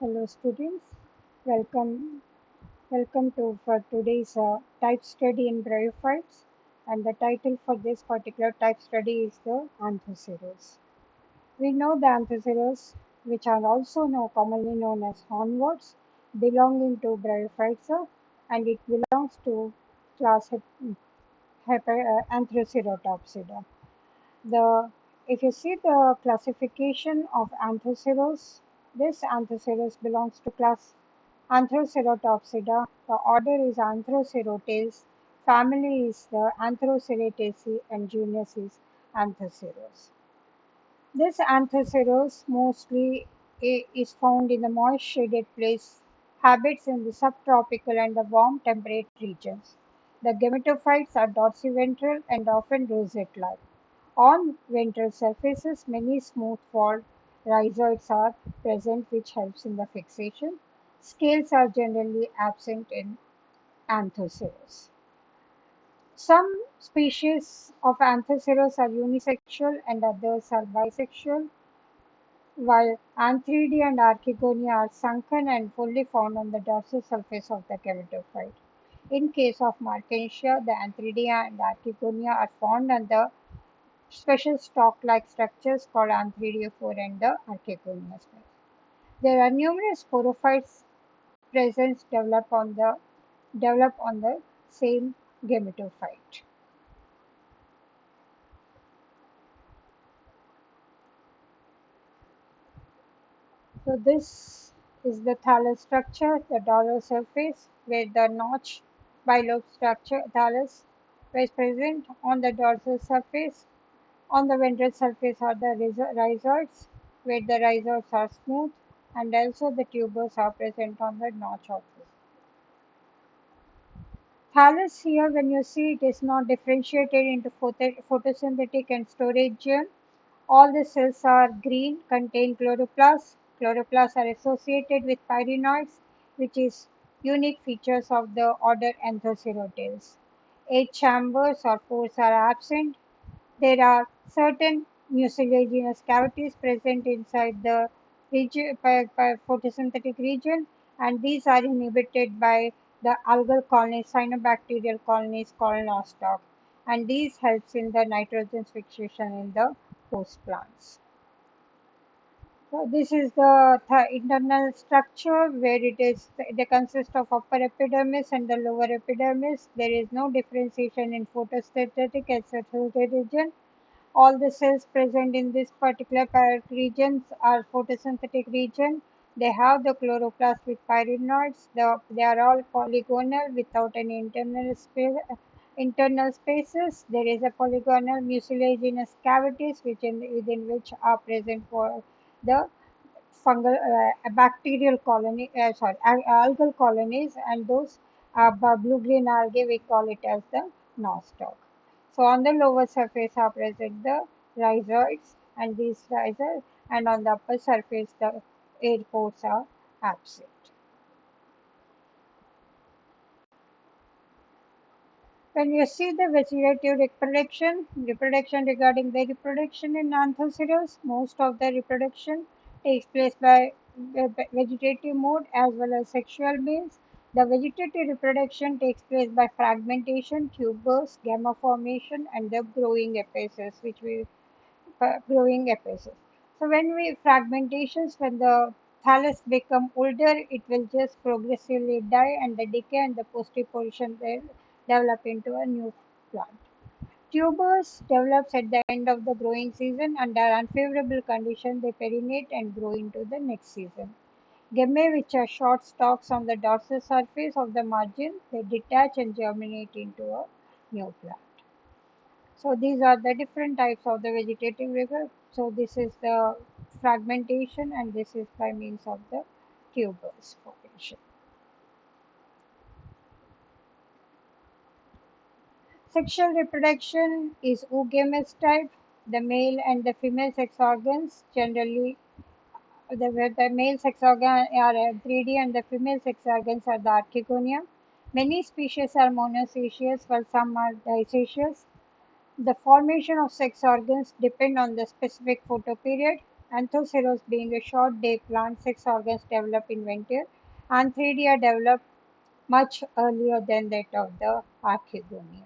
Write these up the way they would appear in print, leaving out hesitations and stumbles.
Hello students, welcome welcome to for today's type study in bryophytes, and the title for this particular type study is the anthoceros. We know the anthoceros, which are also commonly known as hornworts, belonging to bryophytes, and it belongs to class Anthocerotopsida. The If you see the classification of anthoceros, this anthoceros belongs to class Anthocerotopsida. The order is Anthocerotes, family is the Anthocerataceae, and genus is Anthoceros. This Anthoceros mostly is found in the moist shaded place, habits in the subtropical and the warm temperate regions. The gametophytes are dorsiventral and often rosette-like. On ventral surfaces, many smooth-walled rhizoids are present, which helps in the fixation. Scales are generally absent in Anthoceros. Some species of Anthoceros are unisexual and others are bisexual, while Antheridia and Archegonia are sunken and fully found on the dorsal surface of the gametophyte. In case of Markensia, the Antheridia and Archegonia are found on the special stalk-like structures called antheridia-4 and the Archegonia spike. There are numerous sporophytes present develop on the same gametophyte. So this is the thallus structure, the dorsal surface, where the notch bilobe structure thallus is present on the dorsal surface. On the ventral surface are the rhizoids, where the rhizoids are smooth, and also the tubers are present on the notch of this. Thallus here, when you see it is not differentiated into photosynthetic and storage germ. All the cells are green, contain chloroplasts. Chloroplasts are associated with pyrenoids, which is unique features of the order Anthocerotes. 8 chambers or pores are absent. There are certain mucilaginous cavities present inside the photosynthetic region, and these are inhibited by the algal colonies, cyanobacterial colonies called nostoc, and these helps in the nitrogen fixation in the host plants. So this is the internal structure where they consist of upper epidermis and the lower epidermis. There is no differentiation in photosynthetic and circulatory region. All the cells present in this particular regions are photosynthetic region. They have the chloroplast with pyrenoids. They are all polygonal without any internal spaces. There is a polygonal mucilaginous cavities within which are present for the fungal bacterial colony, algal colonies, and those blue green algae we call it as the nostoc. So on the lower surface are present the rhizoids and these rhizoids, and on the upper surface the air pores are absent. When you see the vegetative reproduction regarding the reproduction in Anthoceros, most of the reproduction takes place by vegetative mode as well as sexual means. The vegetative reproduction takes place by fragmentation, tubers, gamma formation, and the growing apices. So when we fragmentations, when the thallus become older, it will just progressively die and the decay and the posterior portion will develop into a new plant. Tubers develops at the end of the growing season. Under unfavorable conditions, they perinate and grow into the next season. Gemmae, which are short stalks on the dorsal surface of the margin, they detach and germinate into a new plant. So these are the different types of the vegetative rigor. So this is the fragmentation and this is by means of the tubers formation. Sexual reproduction is oogamous type. The male and the female sex organs generally the male sex organ are 3D and the female sex organs are the archegonia. Many species are monoecious while some are dioecious. The formation of sex organs depend on the specific photoperiod. Anthoceros being a short day plant, sex organs develop in winter. Antheridia developed much earlier than that of the Archegonia.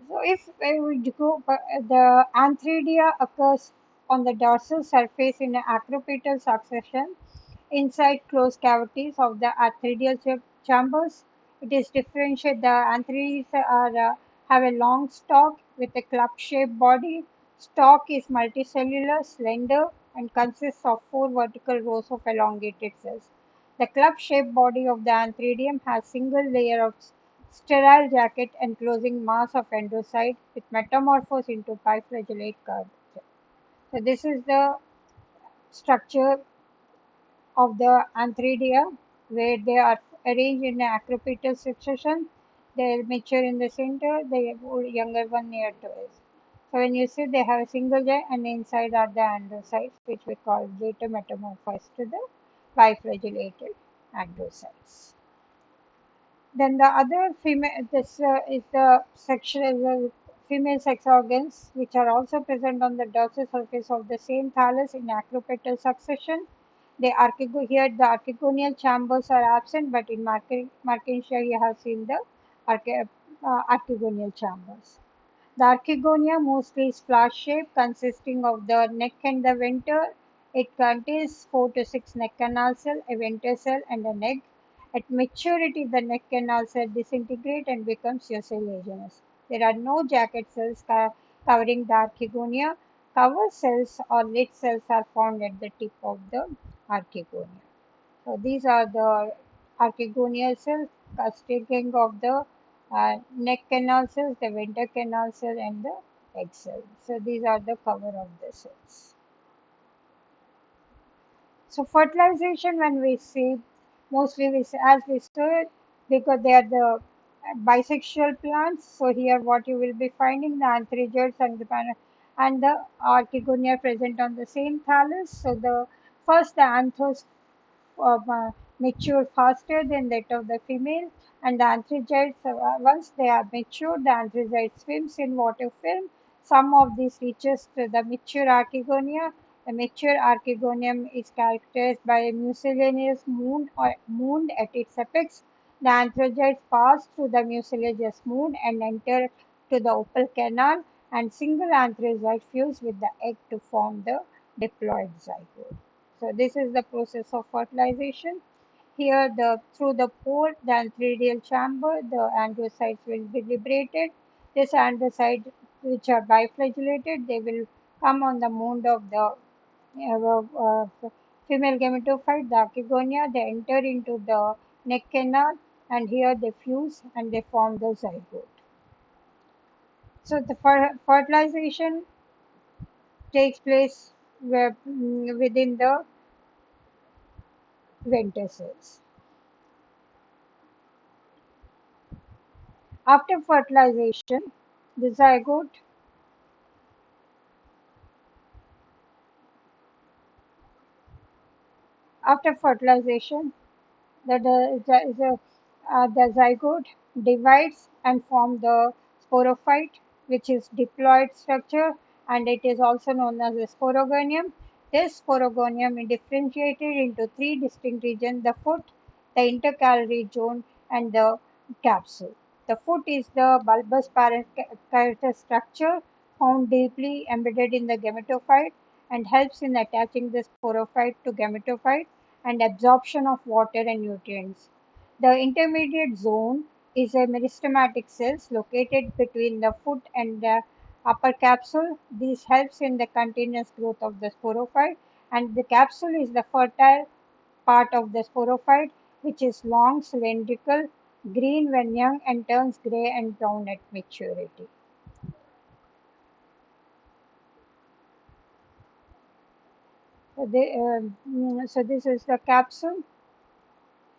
So if I would go, the antheridia occurs on the dorsal surface in an acropetal succession inside closed cavities of the antheridial chambers. It is differentiated. The antherids have a long stalk with a club-shaped body. Stalk is multicellular, slender, and consists of four vertical rows of elongated cells. The club-shaped body of the antheridium has single layer of sterile jacket enclosing mass of endocyte with metamorphosed into biflagellate curve. So this is the structure of the antheridia where they are arranged in an acropetal succession. They mature in the center, the younger one near to it. So when you see they have a single jet and inside are the androcytes which we call later metamorphosed to the biflagellated androcytes. Then the other female, this is the sexual female sex organs, which are also present on the dorsal surface of the same thallus in acropetal succession. Here the archegonial chambers are absent, but in Markensia you have seen the archegonial chambers. The archegonia mostly is flower-shaped, consisting of the neck and the venter. It contains 4 to 6 neck canal cells, a venter cell, and an egg. At maturity, the neck canal cell disintegrate and becomes mucilaginous. There are no jacket cells covering the archegonia. Cover cells or lid cells are found at the tip of the archegonia. So these are the archegonial cells consisting of the neck canal cells, the venter canal cell, and the egg cell. So these are the cover of the cells. So fertilization, when we see, mostly as we said, because they are the bisexual plants. So here, what you will be finding the antheridids and the archegonia present on the same thallus. So the first the anthos mature faster than that of the female, and the antheridids, once they are mature, the anthracite swims in water film. Some of these reaches to the mature archegonia. The mature archegonium is characterized by a mucilaginous mound at its apex. The antheridids pass through the mucilaginous mound and enter to the opal canal, and single anthracite fuse with the egg to form the diploid zygote. So this is the process of fertilization. Here, through the pore, the antheridial chamber, the androcytes will be liberated. This androcyte, which are biflagellated, they will come on the mound of the female gametophyte, the archegonia. They enter into the neck canal, and here they fuse and they form the zygote. So the fertilization takes place within the venter cells. After fertilization, the zygote after fertilization, the zygote divides and form the sporophyte, which is diploid structure, and it is also known as the sporogonium. This sporogonium is differentiated into three distinct regions: the foot, the intercalary zone, and the capsule. The foot is the bulbous parenchymal structure found deeply embedded in the gametophyte and helps in attaching the sporophyte to gametophyte and absorption of water and nutrients. The intermediate zone is a meristematic cells located between the foot and the upper capsule. This helps in the continuous growth of the sporophyte, and the capsule is the fertile part of the sporophyte, which is long, cylindrical, green when young, and turns gray and brown at maturity. So this is the capsule.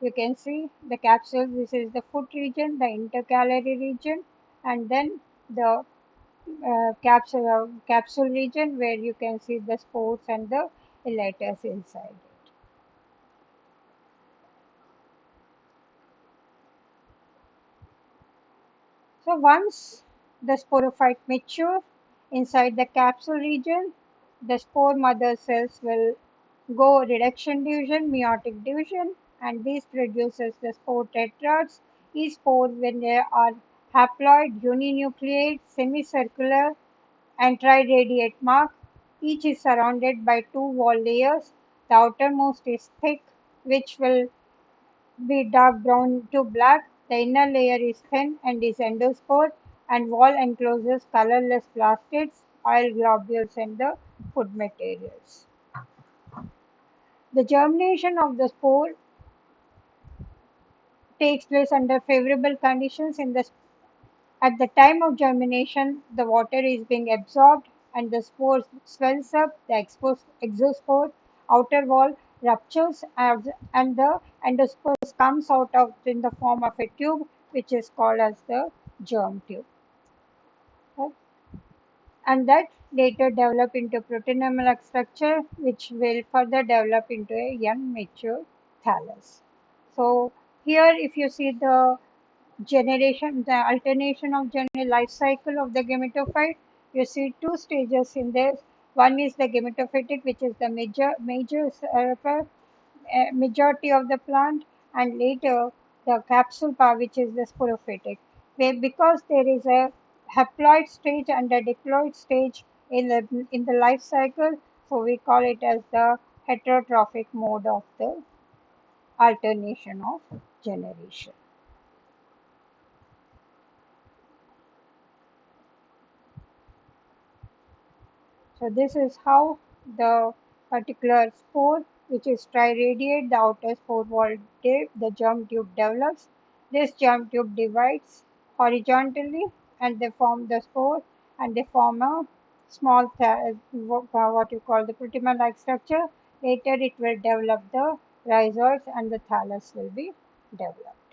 You can see the capsule. This is the foot region, the intercalary region, and then the capsule region where you can see the spores and the elatus inside it. So once the sporophyte mature inside the capsule region, the spore mother cells will go reduction division, meiotic division, and this produces the spore tetrads. Each spore, when they are haploid, uninucleate, semicircular, and triradiate mark. Each is surrounded by two wall layers. The outermost is thick, which will be dark brown to black. The inner layer is thin and is endospore, and wall encloses colorless plastids, oil globules, and the food materials. The germination of the spore takes place under favorable conditions at the time of germination. The water is being absorbed and the spore swells up. The exospore outer wall ruptures and the endospore comes out of in the form of a tube, which is called as the germ tube. Right? And that later develop into protein-like structure, which will further develop into a young mature thallus. So here, if you see the alternation of life cycle of the gametophyte, you see two stages in this. One is the gametophytic, which is the majority of the plant, and later the capsule part, which is the sporophytic. Because there is a haploid stage and a diploid stage in the life cycle, so we call it as the heterotrophic mode of the alternation of generation. So this is how the particular spore, which is triradiate, the outer spore wall tip, the germ tube develops. This germ tube divides horizontally and they form the spore, and they form a small, what you call the protein-like structure. Later it will develop the rhizoids and the thallus will be developed.